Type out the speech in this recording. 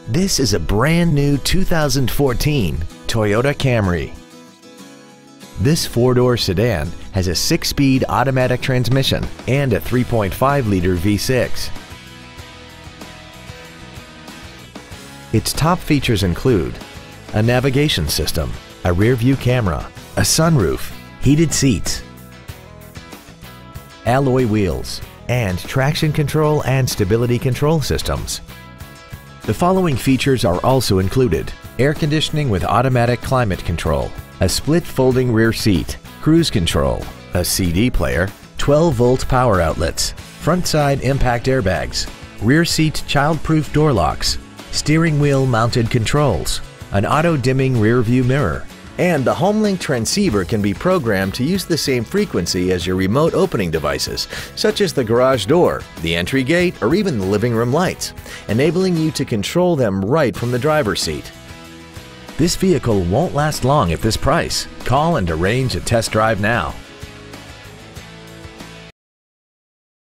This is a brand new 2014 Toyota Camry. This four-door sedan has a 6-speed automatic transmission and a 3.5-liter V6. Its top features include a navigation system, a rear-view camera, a sunroof, heated seats, alloy wheels, and traction control and stability control systems. The following features are also included: air conditioning with automatic climate control, a split folding rear seat, cruise control, a CD player, 12-volt power outlets, front side impact airbags, rear seat child-proof door locks, steering wheel mounted controls, an auto-dimming rear view mirror, and the HomeLink transceiver can be programmed to use the same frequency as your remote opening devices, such as the garage door, the entry gate, or even the living room lights, enabling you to control them right from the driver's seat. This vehicle won't last long at this price. Call and arrange a test drive now.